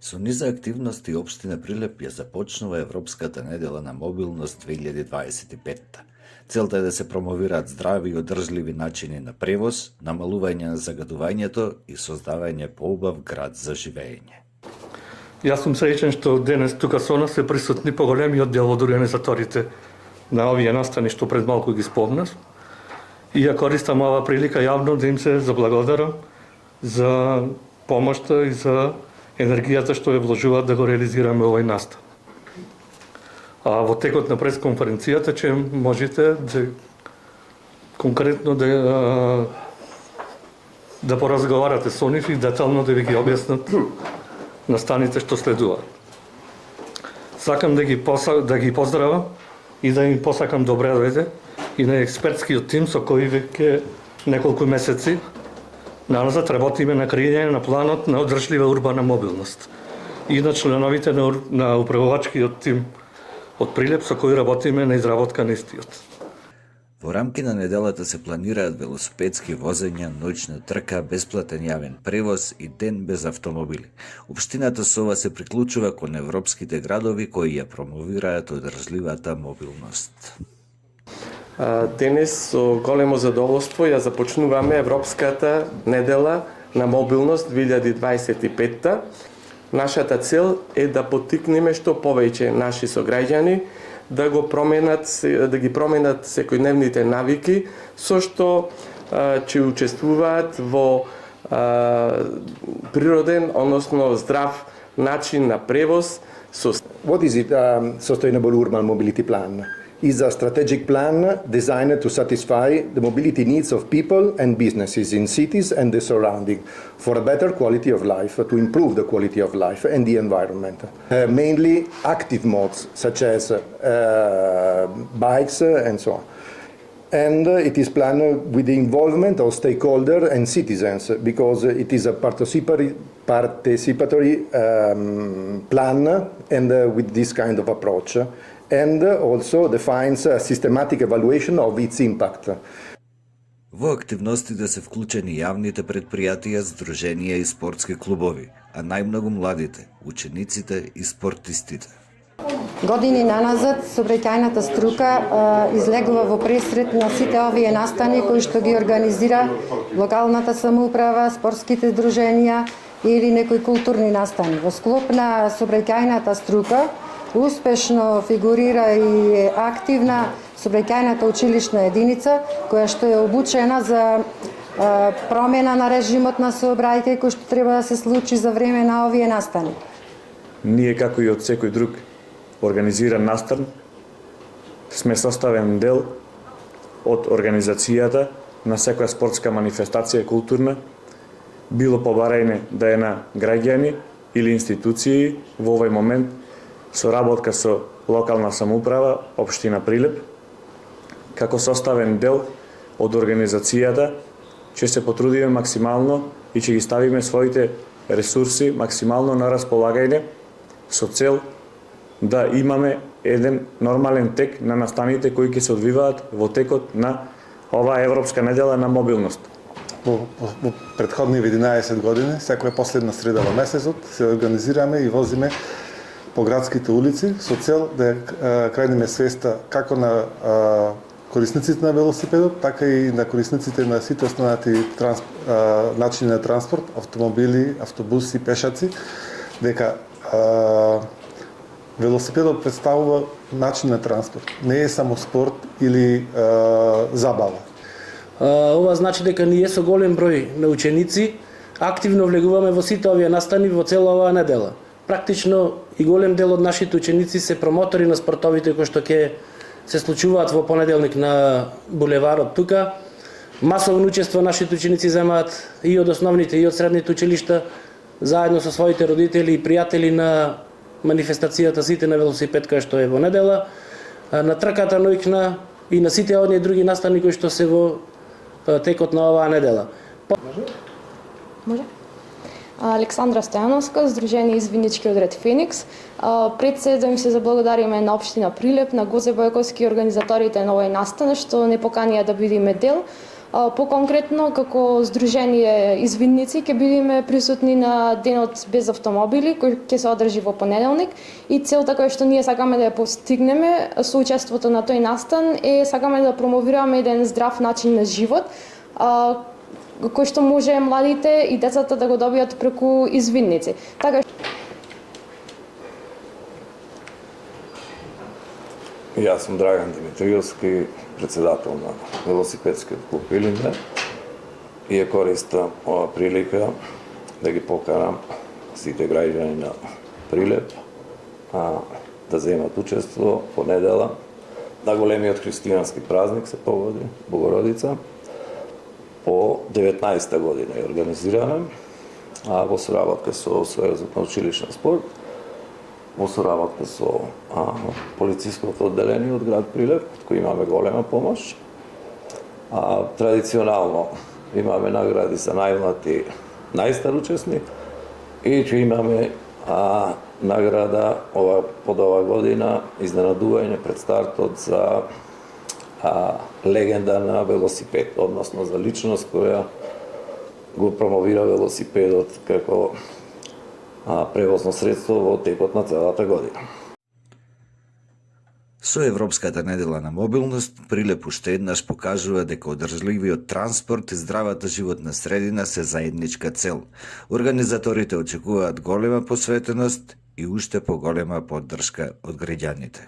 Со низа активности општина Прилеп ја започнува Европската недела на мобилност 2025. Целта е да се промовираат здрави и одржливи начини на превоз, намалување на загадувањето и создавање поубав град за живење. Јас сум среќен што денес тука со нас се присутни поголемиот дел од организаторите на овие настани што пред малку ги спомнав. И ја користам ова прилика јавно да им се заблагодарам за помошта и за енергијата што ја вложуваат да го реализираме овој настан. А во текот на пресконференцијата ќе можете да конкретно да поразговарате со нив и детално да ви ги објаснат настаните што следуваат. Сакам да ги поздравам и да им посакам добре дојде и на експертскиот тим со кој веќе неколку месеци назад работиме на креирање на планот на одржлива урбана мобилност и на членовите на управувачкиот тим од Прилеп со кој работиме на изработка на истиот. Во рамки на неделата се планираат велосипедски возења, ноќна трка, бесплатен јавен превоз и ден без автомобили. Општината со ова се приклучува кон европските градови кои ја промовираат одржливата мобилност. Денес со големо задоволство ја започнуваме Европската недела на мобилност 2025. Нашата цел е да поттикнеме што повеќе наши сограѓани да ги променат секојдневните навики со што ќе учествуваат во природен, односно здрав начин на превоз. What is it, Sustainable Urban Mobility Plan? Is a strategic plan designed to satisfy the mobility needs of people and businesses in cities and the surrounding for a better quality of life, to improve the quality of life and the environment. Mainly active modes such as bikes and so on. And it is planned with the involvement of stakeholders and citizens because it is a participatory plan and with this kind of approach. And also defines a systematic evaluation of its impact. Во активностите се вклучени јавните предпријатија, здруженија и спортски клубови, а најмногу младите, учениците и спортистите. Години наназад сообраќајната струка излегува во пресред на сите овие настани кои што ги организира локалната самоуправа, спортските здруженија или некои културни настани. Во склоп на сообраќајната струка успешно фигурира и е активна сообраќајната училишна единица која што е обучена за промена на режимот на сообраќај кој што треба да се случи за време на овие настани. Ние како и од секој друг организиран настан сме составен дел од организацијата на секоја спортска манифестација културна, било по барање да е на граѓани или институции во овој момент соработка со локална самоуправа, општина Прилеп, како составен дел од организацијата, ќе се потрудиме максимално и ќе ги ставиме своите ресурси максимално на располагање со цел да имаме еден нормален тек на настаните кои ќе се одвиваат во текот на оваа Европска недела на мобилност. Во претходни 11 години, секоја последна среда во месецот, се организираме и возиме по градските улици со цел да крајниме свеста како на корисниците на велосипедот, така и на корисниците на сите останати начини на транспорт, автомобили, автобуси, пешаци, дека велосипедот представува начин на транспорт. Не е само спорт или забава. Ова значи дека ние со голем број на ученици активно влегуваме во сите овие настани во цела оваа недела. Практично и голем дел од нашите ученици се промотори на спортовите кои што ќе се случуваат во понеделник на булеварот тука. Масовно учество нашите ученици земаат и од основните и од средните училишта заедно со своите родители и пријатели на манифестацијата сите на велосипед која што е во недела, на трката ноќна и на сите оние други настани кои што се во текот на оваа недела. Може? Александра Стојановска, Сдружение извинички одред Феникс. Пред се да им се заблагодариме на општина Прилеп, на Гозе Бојковски и организаторите на овој настан што не поканија да бидеме дел. Поконкретно, како Сдружение Извинници, ќе бидеме присутни на денот без автомобили, кој ќе се одржи во понеделник, и целта која што ние сакаме да ја постигнеме со учеството на тој настан е сакаме да промовираме еден здрав начин на живот, кој што може младите и децата да го добијат преку извинници. Така Јас сум Драган Димитриевски, председател на велосипедскиот клуб Илинден, и ја користам ова прилика да ги поканам сите граѓани на Прилеп да земат учество во недела на големиот христијански празник се погоди, Богородица. По 19-та година ја организираме, во соработка со Сојузот на училишен спорт, во соработка со полициското одделение од град Прилеп, кој имаме голема помош. Традиционално имаме награди за најмлад и најстар учесник и ќе имаме награда под ова година изненадување пред стартот за легенда на велосипед, односно за личност која го промовира велосипедот како превозно средство во текот на целата година. Со Европската недела на мобилност, Прилеп уште еднаш покажува дека одржливиот транспорт и здравата животна средина се заедничка цел. Организаторите очекуваат голема посветеност и уште поголема поддршка од граѓаните.